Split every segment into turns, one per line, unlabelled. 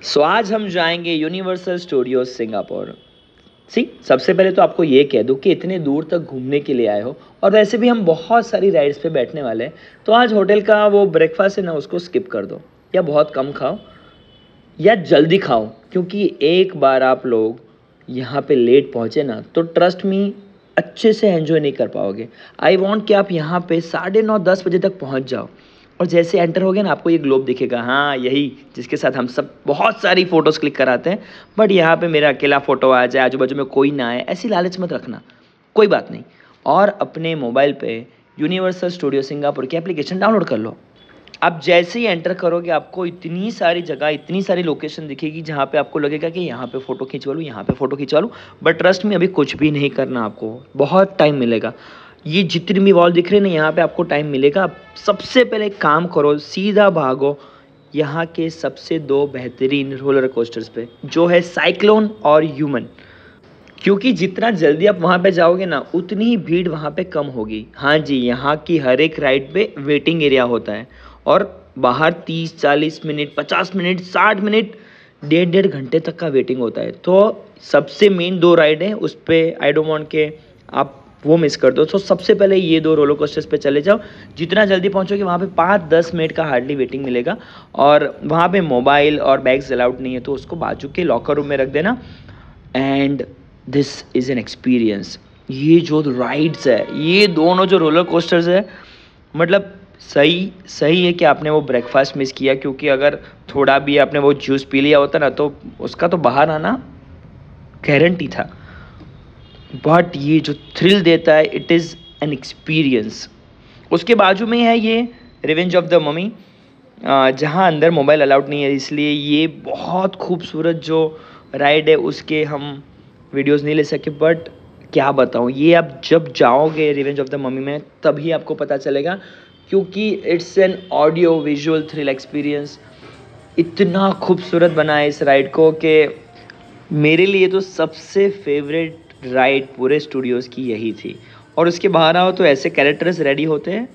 सो आज हम जाएंगे यूनिवर्सल स्टूडियोज सिंगापुर। सबसे पहले तो आपको ये कह दूं कि इतने दूर तक घूमने के लिए आए हो और वैसे भी हम बहुत सारी राइड्स पे बैठने वाले हैं, तो आज होटल का वो ब्रेकफास्ट है ना, उसको स्किप कर दो या बहुत कम खाओ या जल्दी खाओ, क्योंकि एक बार आप लोग यहाँ पे लेट पहुँचे ना तो ट्रस्ट मी अच्छे से एंजॉय नहीं कर पाओगे। आई वॉन्ट कि आप यहाँ पे 9:30-10 बजे तक पहुँच जाओ और जैसे एंटर हो गए ना आपको ये ग्लोब दिखेगा, हाँ यही जिसके साथ हम सब बहुत सारी फ़ोटोज़ क्लिक कराते हैं। बट यहाँ पे मेरा अकेला फ़ोटो आ जाए, आजू बाजू में कोई ना आए, ऐसी लालच मत रखना, कोई बात नहीं। और अपने मोबाइल पे यूनिवर्सल स्टूडियो सिंगापुर की एप्लीकेशन डाउनलोड कर लो। आप जैसे ही एंटर करोगे आपको इतनी सारी जगह, इतनी सारी लोकेशन दिखेगी जहाँ पे आपको लगेगा कि यहाँ पे फ़ोटो खिंचवा लूँ, यहाँ पे फ़ोटो खिंचवा लूँ। बट ट्रस्ट में अभी कुछ भी नहीं करना, आपको बहुत टाइम मिलेगा। ये जितनी भी वॉल दिख रही है ना, यहाँ पे आपको टाइम मिलेगा। आप सबसे पहले एक काम करो, सीधा भागो यहाँ के सबसे दो बेहतरीन रोलर कोस्टर्स पे, जो है साइक्लोन और ह्यूमन। क्योंकि जितना जल्दी आप वहाँ पे जाओगे ना उतनी ही भीड़ वहाँ पे कम होगी। हाँ जी, यहाँ की हर एक राइड पे वेटिंग एरिया होता है और बाहर 30-40 मिनट, 50 मिनट, 60 मिनट, डेढ़ डेढ़ घंटे तक का वेटिंग होता है। तो सबसे मेन दो राइड है, उस पर आई डोंट वांट के आप वो मिस कर दो। तो सबसे पहले ये दो रोलर कोस्टर्स पे चले जाओ। जितना जल्दी पहुँचोगे वहाँ पे 5-10 मिनट का हार्डली वेटिंग मिलेगा। और वहाँ पे मोबाइल और बैग्स अलाउड नहीं है, तो उसको बाजू के लॉकर रूम में रख देना। And this is an experience. ये जो राइड्स है, ये दोनों जो रोलर कोस्टर्स है, मतलब सही सही है कि आपने वो ब्रेकफास्ट मिस किया, क्योंकि अगर थोड़ा भी आपने वो जूस पी लिया होता ना तो उसका तो बाहर आना गारंटी था। बट ये जो थ्रिल देता है, इट इज़ एन एक्सपीरियंस। उसके बाजू में है ये रिवेंज ऑफ द ममी, जहाँ अंदर मोबाइल अलाउड नहीं है, इसलिए ये बहुत खूबसूरत जो राइड है उसके हम वीडियोस नहीं ले सके। बट क्या बताऊँ, ये आप जब जाओगे रिवेंज ऑफ द ममी में तभी आपको पता चलेगा, क्योंकि it's an audio visual thrill experience. इतना खूबसूरत बना है इस राइड को कि मेरे लिए तो सबसे फेवरेट राइड पूरे स्टूडियोज़ की यही थी। और उसके बाहर आओ तो ऐसे कैरेक्टर्स रेडी होते हैं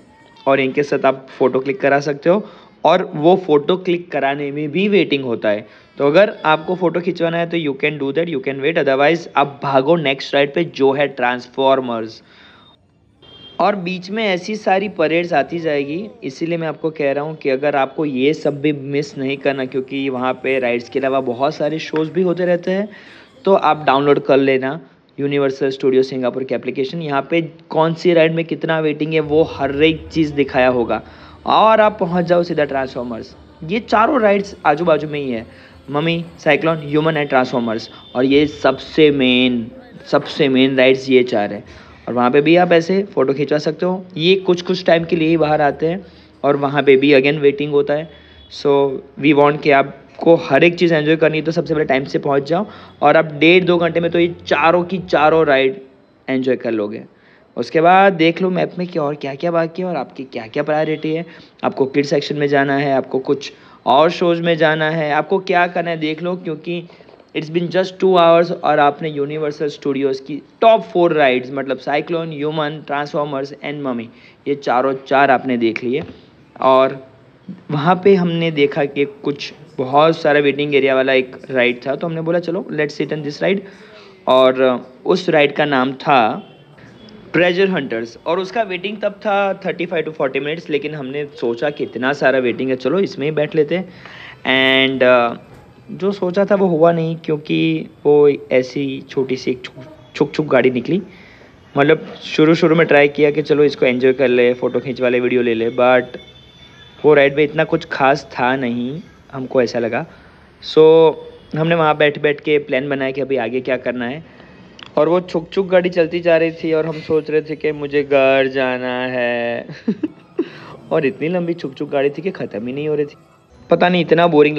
और इनके साथ आप फ़ोटो क्लिक करा सकते हो, और वो फ़ोटो क्लिक कराने में भी वेटिंग होता है। तो अगर आपको फ़ोटो खिंचवाना है तो you can do that, you can wait, otherwise आप भागो नेक्स्ट राइड पे जो है ट्रांसफॉर्मर्स। और बीच में ऐसी सारी परेड्स आती जाएगी, इसीलिए मैं आपको कह रहा हूँ कि अगर आपको ये सब भी मिस नहीं करना, क्योंकि वहाँ पे राइड्स के अलावा बहुत सारे शोज़ भी होते रहते हैं, तो आप डाउनलोड कर लेना यूनिवर्सल स्टूडियो सिंगापुर की एप्लीकेशन। यहाँ पे कौन सी राइड में कितना वेटिंग है वो हर एक चीज़ दिखाया होगा, और आप पहुँच जाओ सीधा ट्रांसफॉर्मर्स। ये चारों राइड्स आजू बाजू में ही है, mummy, cyclone, human and transformers. और ये सबसे मेन राइड्स ये चार है। और वहाँ पे भी आप ऐसे फ़ोटो खिंचवा सकते हो। ये कुछ टाइम के लिए ही बाहर आते हैं और वहाँ पे भी अगेन वेटिंग होता है। सो वी वांट कि आपको हर एक चीज़ एंजॉय करनी है, तो सबसे पहले टाइम से पहुँच जाओ और आप 1.5-2 घंटे में तो ये चारों की चारों राइड एंजॉय कर लोगे। उसके बाद देख लो मैप में कि और क्या क्या बाकी है और आपकी क्या क्या प्रायोरिटी है। आपको किड सेक्शन में जाना है, आपको कुछ और शोज़ में जाना है, आपको क्या करना है देख लो, क्योंकि इट्स बिन जस्ट 2 आवर्स और आपने यूनिवर्सल स्टूडियोज़ की टॉप 4 राइड्स, मतलब cyclone, human, transformers and mummy, ये चारों चार आपने देख लिए। और वहाँ पे हमने देखा कि कुछ बहुत सारा वेटिंग एरिया वाला एक राइड था, तो हमने बोला चलो let's sit in this ride. और उस राइड का नाम था ट्रेजर हंटर्स, और उसका वेटिंग तब था 35-40 मिनट्स, लेकिन हमने सोचा कि इतना सारा वेटिंग है, चलो इसमें ही बैठ लेते हैं। एंड जो सोचा था वो हुआ नहीं, क्योंकि वो ऐसी छोटी सी एक छुक छुक गाड़ी निकली। मतलब शुरू में ट्राई किया कि चलो इसको एंजॉय कर ले, फ़ोटो खींच वाले वीडियो ले ले, बट वो राइड में इतना कुछ खास था नहीं, हमको ऐसा लगा। सो हमने वहाँ बैठ के प्लान बनाया कि अभी आगे क्या करना है। और वो छुक छुक गाड़ी चलती जा रही थी और हम सोच रहे थे कि मुझे घर जाना है और इतनी लंबी छुक छुक गाड़ी थी कि ख़त्म ही नहीं हो रही थी। पता नहीं इतना बोरिंग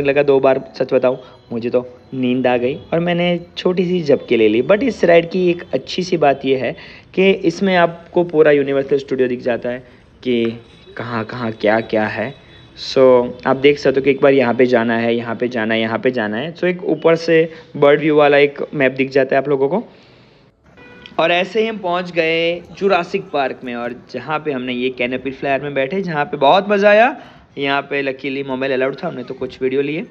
लगा 2 बार, सच बताऊँ मुझे तो नींद आ गई और मैंने छोटी सी झपकी ले ली। बट इस राइड की एक अच्छी सी बात यह है कि इसमें आपको पूरा यूनिवर्सल स्टूडियो दिख जाता है कि कहाँ कहाँ क्या क्या है। सो आप देख सकते हो कि एक बार यहाँ पे जाना है, यहाँ पे जाना है, यहाँ पे जाना है। सो एक ऊपर से बर्ड व्यू वाला एक मैप दिख जाता है आप लोगों को। और ऐसे ही हम पहुँच गए जुरासिक पार्क में, और जहाँ पे हमने ये कैनोपी फ्लायर में बैठे, जहाँ पे बहुत मज़ा आया। यहाँ पे लकीली मोबाइल अलाउड था, हमने तो कुछ वीडियो लिए।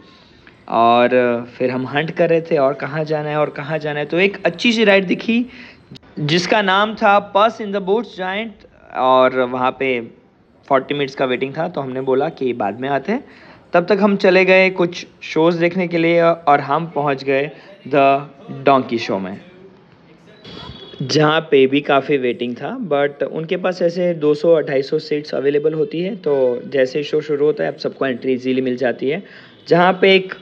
और फिर हम हंट कर रहे थे और कहाँ जाना है और कहाँ जाना है, तो एक अच्छी सी राइड दिखी जिसका नाम था पस इन द बूट्स जायंट, और वहाँ पे 40 मिनट्स का वेटिंग था, तो हमने बोला कि बाद में आते हैं। तब तक हम चले गए कुछ शोज़ देखने के लिए और हम पहुँच गए द डोंकी शो में, जहाँ पे भी काफ़ी वेटिंग था। बट उनके पास ऐसे 200-250 सीट्स अवेलेबल होती है, तो जैसे शो शुरू होता है आप सबको एंट्री इजीली मिल जाती है, जहाँ पे एक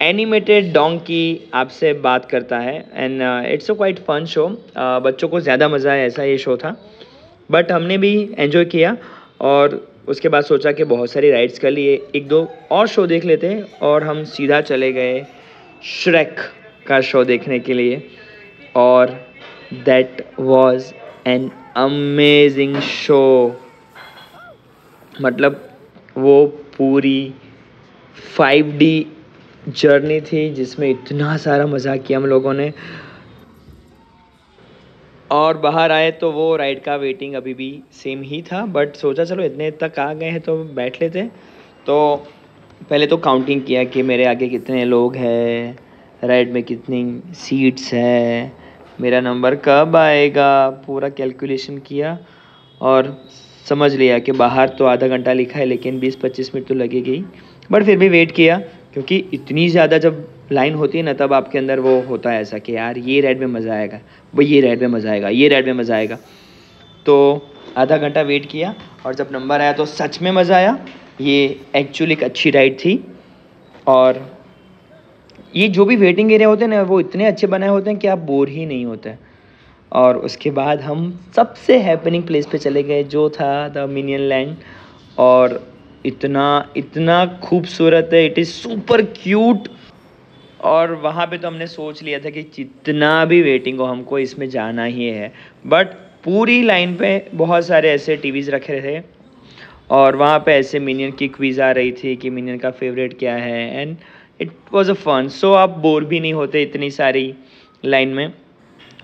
एनिमेटेड डोंकी आपसे बात करता है। And it's a quite fun show, बच्चों को ज़्यादा मज़ा आया ऐसा ये शो था, बट हमने भी एंजॉय किया। और उसके बाद सोचा कि बहुत सारी राइड्स कर लिए, एक दो और शो देख लेते हैं, और हम सीधा चले गए श्रेक का शो देखने के लिए। और that was an amazing show, मतलब वो पूरी 5D जर्नी थी जिसमें इतना सारा मज़ा किया हम लोगों ने। और बाहर आए तो वो राइड का वेटिंग अभी भी सेम ही था, बट सोचा चलो इतने तक आ गए हैं तो बैठ लेते। तो पहले तो काउंटिंग किया कि मेरे आगे कितने लोग हैं, राइड में कितनी सीट्स हैं, मेरा नंबर कब आएगा, पूरा कैलकुलेशन किया और समझ लिया कि बाहर तो आधा घंटा लिखा है लेकिन 20-25 मिनट तो लगेगी ही। बट फिर भी वेट किया, क्योंकि इतनी ज़्यादा जब लाइन होती है ना तब आपके अंदर वो होता है ऐसा कि यार ये राइड में मज़ा आएगा, वो ये राइड में मज़ा आएगा, ये राइड में मज़ा आएगा। तो आधा घंटा वेट किया और जब नंबर आया तो सच में मज़ा आया। ये एक्चुअली एक अच्छी राइड थी, और ये जो भी वेटिंग एरिया होते हैं ना वो इतने अच्छे बनाए होते हैं कि आप बोर ही नहीं होते। और उसके बाद हम सबसे हैपनिंग प्लेस पे चले गए जो था द मिनियन लैंड, और इतना इतना खूबसूरत है, इट इज़ सुपर क्यूट। और वहाँ पे तो हमने सोच लिया था कि जितना भी वेटिंग हो हमको इसमें जाना ही है। बट पूरी लाइन पे बहुत सारे ऐसे टीवीज़ रखे थे, और वहाँ पे ऐसे मिनियन की क्विज़ आ रही थी कि मिनियन का फेवरेट क्या है, and it was a fun. So आप बोर भी नहीं होते इतनी सारी लाइन में।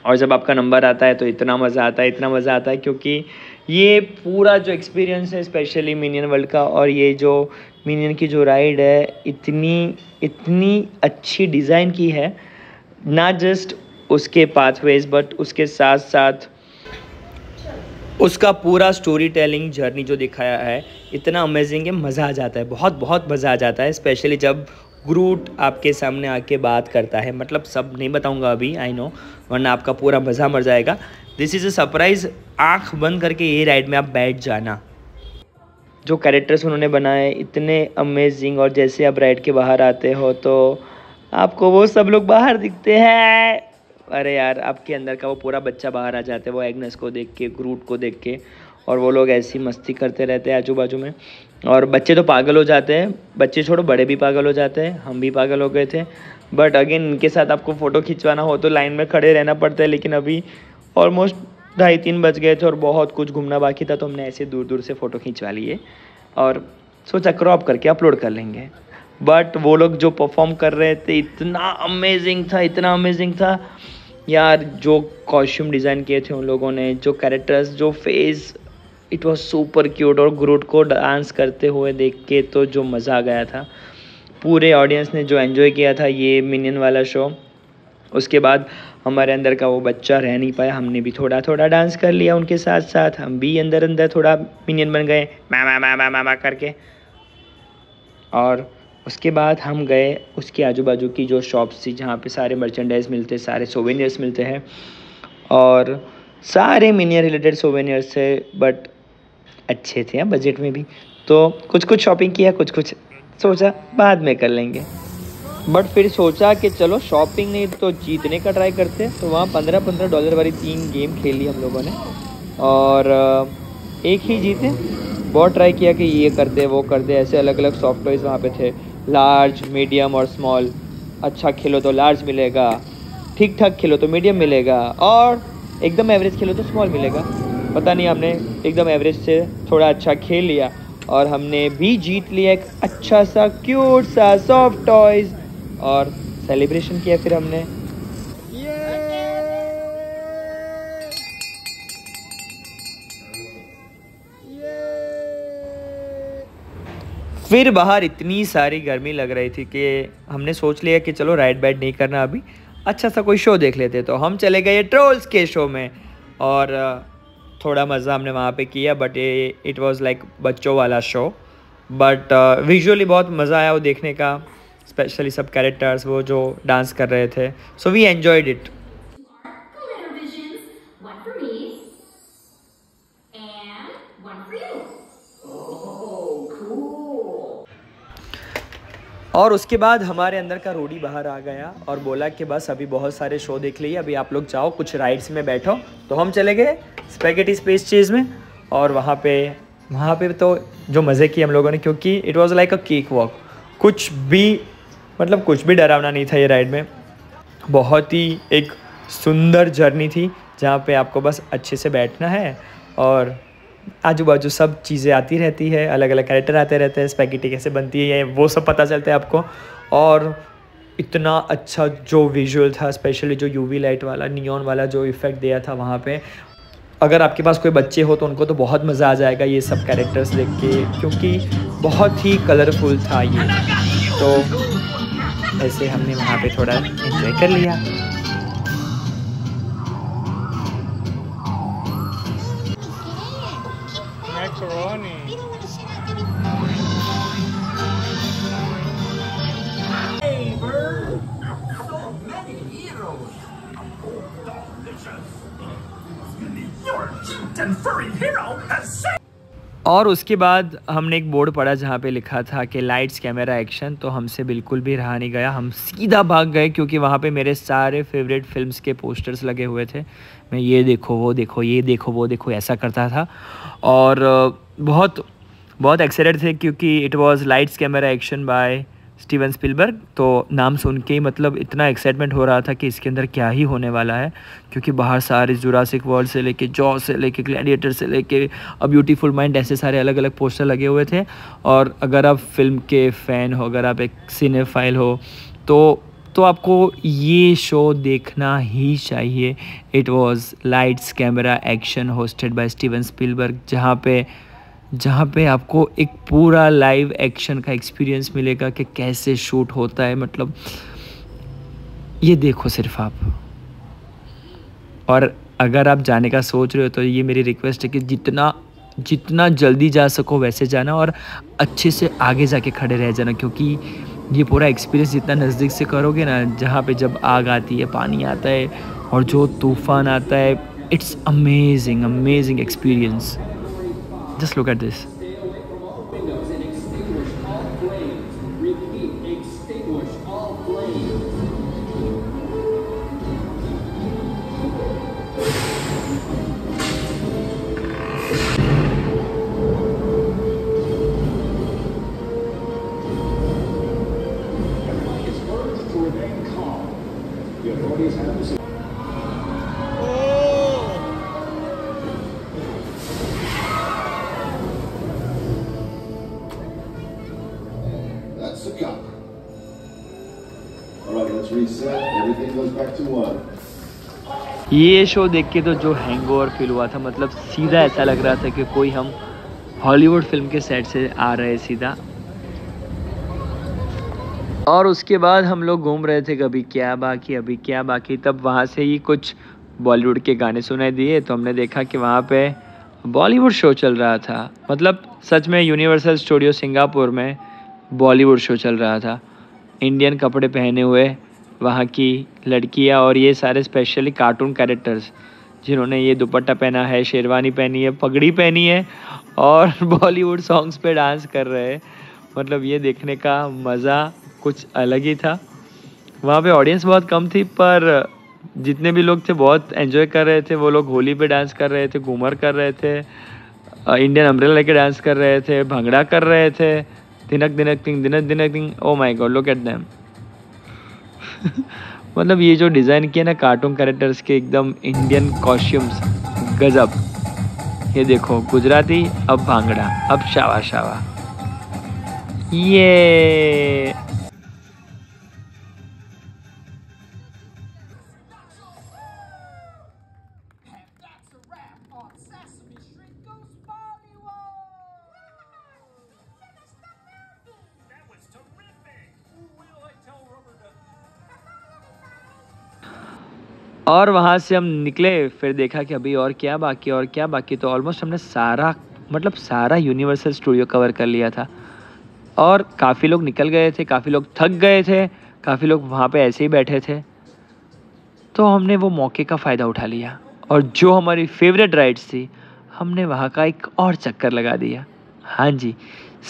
और जब आपका नंबर आता है तो इतना मज़ा आता है, इतना मज़ा आता है, क्योंकि ये पूरा जो एक्सपीरियंस है स्पेशली मिनियन वर्ल्ड का, और ये जो मिनियन की जो राइड है इतनी इतनी अच्छी डिज़ाइन की है, ना जस्ट उसके पाथवेज बट उसके साथ साथ उसका पूरा स्टोरी टेलिंग जर्नी जो दिखाया है इतना अमेजिंग है, मज़ा आ जाता है, बहुत बहुत मज़ा आ जाता है। स्पेशली जब ग्रूट आपके सामने आके बात करता है, मतलब सब नहीं बताऊंगा अभी, आई नो, वरना आपका पूरा मज़ा मर जाएगा। दिस इज़ अ सरप्राइज़, आँख बंद करके ये राइड में आप बैठ जाना। जो कैरेक्टर्स उन्होंने बनाए इतने अमेजिंग, और जैसे आप राइड के बाहर आते हो तो आपको वो सब लोग बाहर दिखते हैं। अरे यार, आपके अंदर का वो पूरा बच्चा बाहर आ जाता है वो एग्नेस को देख के, ग्रूट को देख के, और वो लोग ऐसी मस्ती करते रहते हैं आजू बाजू में। और बच्चे तो पागल हो जाते हैं, बच्चे छोड़ो बड़े भी पागल हो जाते हैं, हम भी पागल हो गए थे। बट अगेन इनके साथ आपको फ़ोटो खिंचवाना हो तो लाइन में खड़े रहना पड़ता है, लेकिन अभी ऑलमोस्ट 2:30-3 बज गए थे और बहुत कुछ घूमना बाकी था, तो हमने ऐसे दूर दूर से फ़ोटो खिंचवा लिए और सोचा क्रॉप करके अपलोड कर लेंगे। बट वो लोग जो परफॉर्म कर रहे थे इतना अमेजिंग था, इतना अमेजिंग था यार। जो कॉस्ट्यूम डिज़ाइन किए थे उन लोगों ने, जो कैरेक्टर्स, जो face, it was super cute. और ग्रूट को डांस करते हुए देख के तो जो मज़ा आ गया था, पूरे ऑडियंस ने जो एंजॉय किया था ये मिनियन वाला शो। उसके बाद हमारे अंदर का वो बच्चा रह नहीं पाया, हमने भी थोड़ा थोड़ा डांस कर लिया उनके साथ साथ, हम भी अंदर अंदर थोड़ा मिनियन बन गए, मामा मामा मामा करके। और उसके बाद हम गए उसके आजू बाजू की जो शॉप्स थी जहाँ पे सारे मर्चेंडाइज मिलते, सारे सोवेनियर्स मिलते हैं, और सारे मिनियन रिलेटेड सोवेनियर्स थे, बट अच्छे थे बजट में भी। तो कुछ कुछ शॉपिंग किया, कुछ कुछ सोचा बाद में कर लेंगे। बट फिर सोचा कि चलो शॉपिंग नहीं तो जीतने का ट्राई करते हैं, तो वहाँ $15 वाली 3 गेम खेली हम लोगों ने, और एक ही जीते। बहुत ट्राई किया कि ये कर दे वो कर दे, ऐसे अलग अलग सॉफ्ट टॉयज़ वहाँ पे थे, लार्ज, मीडियम और स्मॉल। अच्छा खेलो तो लार्ज मिलेगा, ठीक ठाक खेलो तो मीडियम मिलेगा, और एकदम एवरेज खेलो तो स्मॉल मिलेगा। पता नहीं, हमने एकदम एवरेज से थोड़ा अच्छा खेल लिया और हमने भी जीत लिया एक अच्छा सा क्यूट सा सॉफ्ट टॉयज़, और सेलिब्रेशन किया फिर हमने। फिर बाहर इतनी सारी गर्मी लग रही थी कि हमने सोच लिया कि चलो राइड बाइड नहीं करना अभी, अच्छा सा कोई शो देख लेते। तो हम चले गए ट्रोल्स के शो में और थोड़ा मज़ा हमने वहाँ पे किया, बट इट वाज लाइक बच्चों वाला शो, बट विजुअली बहुत मज़ा आया वो देखने का, स्पेशली सब कैरेक्टर्स वो जो डांस कर रहे थे, so we enjoyed it.
Glitter visions. One for me and one for you.
और उसके बाद हमारे अंदर का रोडी बाहर आ गया और बोला कि बस अभी बहुत सारे शो देख लिए, अभी आप लोग जाओ कुछ राइड्स में बैठो। तो हम चले गए स्पेगेटी स्पेस चीज़ में, और वहाँ पे तो जो मज़े किए हम लोगों ने, क्योंकि it was like a cake walk, कुछ भी मतलब कुछ भी डरावना नहीं था ये राइड में। बहुत ही एक सुंदर जर्नी थी जहाँ पे आपको बस अच्छे से बैठना है और आजू बाजू सब चीज़ें आती रहती है, अलग अलग कैरेक्टर आते रहते हैं, स्पैगेटी कैसे बनती है वो सब पता चलता है आपको। और इतना अच्छा जो विजुअल था, स्पेशली जो यूवी लाइट वाला नियॉन वाला जो इफ़ेक्ट दिया था वहाँ पे, अगर आपके पास कोई बच्चे हो तो उनको तो बहुत मज़ा आ जाएगा ये सब कैरेक्टर्स देख के, क्योंकि बहुत ही कलरफुल था ये। तो ऐसे हमने वहाँ पे थोड़ा एंजॉय कर लिया। और उसके बाद हमने एक बोर्ड पढ़ा जहाँ पे लिखा था कि लाइट्स कैमरा एक्शन, तो हमसे बिल्कुल भी रहा नहीं गया, हम सीधा भाग गए, क्योंकि वहाँ पे मेरे सारे फेवरेट फिल्म्स के पोस्टर्स लगे हुए थे। मैं ये देखो वो देखो, ये देखो वो देखो ऐसा करता था, और बहुत बहुत एक्साइटेड थे क्योंकि it was lights camera action by Steven Spielberg. तो नाम सुन के ही मतलब इतना एक्साइटमेंट हो रहा था कि इसके अंदर क्या ही होने वाला है, क्योंकि बाहर सारे जुरासिक वर्ल्ड से लेके जॉ से लेके ग्लैडिएटर से लेके अ ब्यूटीफुल माइंड ऐसे सारे अलग अलग पोस्टर लगे हुए थे। और अगर आप फिल्म के फ़ैन हो, अगर आप एक सिनेफाइल हो, तो आपको ये शो देखना ही चाहिए। It was lights camera action hosted by Steven Spielberg, जहाँ पे आपको एक पूरा लाइव एक्शन का एक्सपीरियंस मिलेगा कि कैसे शूट होता है, मतलब ये देखो सिर्फ आप। और अगर आप जाने का सोच रहे हो तो ये मेरी रिक्वेस्ट है कि जितना जितना जल्दी जा सको वैसे जाना, और अच्छे से आगे जाके खड़े रह जाना, क्योंकि ये पूरा एक्सपीरियंस जितना नज़दीक से करोगे ना, जहाँ पे जब आग आती है, पानी आता है और जो तूफ़ान आता है, it's amazing amazing experience. Just look at this.
That's the cup. All right, let's reset. Everything goes back to one.
ये शो देख के तो जो हैंगओवर फील हुआ था, मतलब सीधा ऐसा लग रहा था कि कोई हम हॉलीवुड फिल्म के सेट से आ रहे हैं सीधा। और उसके बाद हम लोग घूम रहे थे, कभी क्या बाकी अभी क्या बाकी, तब वहाँ से ही कुछ बॉलीवुड के गाने सुनाई दिए, तो हमने देखा कि वहाँ पे बॉलीवुड शो चल रहा था। मतलब सच में यूनिवर्सल स्टूडियो सिंगापुर में बॉलीवुड शो चल रहा था। इंडियन कपड़े पहने हुए वहाँ की लड़कियाँ और ये सारे स्पेशली कार्टून कैरेक्टर्स, जिन्होंने ये दुपट्टा पहना है, शेरवानी पहनी है, पगड़ी पहनी है और बॉलीवुड सॉन्ग्स पे डांस कर रहे हैं। मतलब ये देखने का मज़ा कुछ अलग ही था। वहाँ पे ऑडियंस बहुत कम थी, पर जितने भी लोग थे बहुत एंजॉय कर रहे थे। वो लोग होली पे डांस कर रहे थे, घूमर कर रहे थे, इंडियन अम्ब्रेला लेके डांस कर रहे थे, भंगड़ा कर रहे थे, दिनक दिनक तिंग दिनक दिनक तिंग। Oh my God, look at them. मतलब ये जो डिज़ाइन किए ना कार्टून कैरेक्टर्स के, एकदम इंडियन कॉस्ट्यूम्स, गजब। ये देखो गुजराती, अब भांगड़ा, अब शावा शावा, ये और वहाँ से हम निकले, फिर देखा कि अभी और क्या बाकी, और क्या बाकी, तो ऑलमोस्ट हमने सारा, मतलब सारा यूनिवर्सल स्टूडियो कवर कर लिया था। और काफ़ी लोग निकल गए थे, काफ़ी लोग थक गए थे, काफ़ी लोग वहाँ पे ऐसे ही बैठे थे। तो हमने वो मौके का फ़ायदा उठा लिया और जो हमारी फेवरेट राइड्स थी, हमने वहाँ का एक और चक्कर लगा दिया। हाँ जी,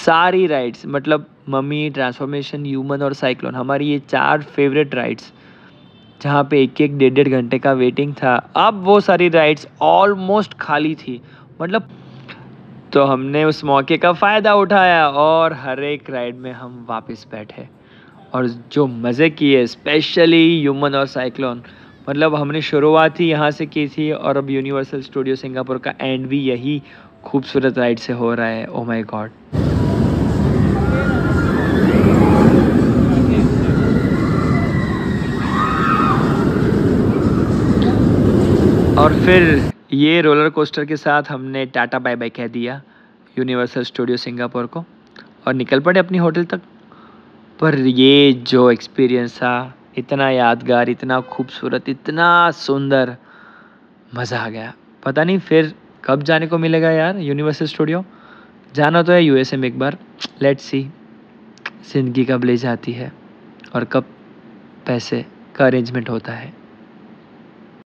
सारी राइड्स, मतलब मम्मी, ट्रांसफॉर्मेशन, ह्यूमन और साइक्लोन, हमारी ये 4 फेवरेट राइड्स, जहाँ पे 1-1, डेढ़-डेढ़ घंटे का वेटिंग था, अब वो सारी राइड्स ऑलमोस्ट खाली थी। मतलब तो हमने उस मौके का फ़ायदा उठाया और हर एक राइड में हम वापस बैठे और जो मज़े किए, स्पेशली ह्यूमन और साइक्लोन। मतलब हमने शुरुआत ही यहाँ से की थी और अब यूनिवर्सल स्टूडियो सिंगापुर का एंड भी यही खूबसूरत राइड से हो रहा है। Oh my God! और फिर ये रोलर कोस्टर के साथ हमने टाटा बाय बाय कह दिया यूनिवर्सल स्टूडियो सिंगापुर को और निकल पड़े अपनी होटल तक। पर ये जो एक्सपीरियंस था, इतना यादगार, इतना खूबसूरत, इतना सुंदर, मज़ा आ गया। पता नहीं फिर कब जाने को मिलेगा यार यूनिवर्सल स्टूडियो। जाना तो है यूएसए में एक बार, लेट्स सी ज़िंदगी कब ले जाती है और कब पैसे का अरेंजमेंट होता है।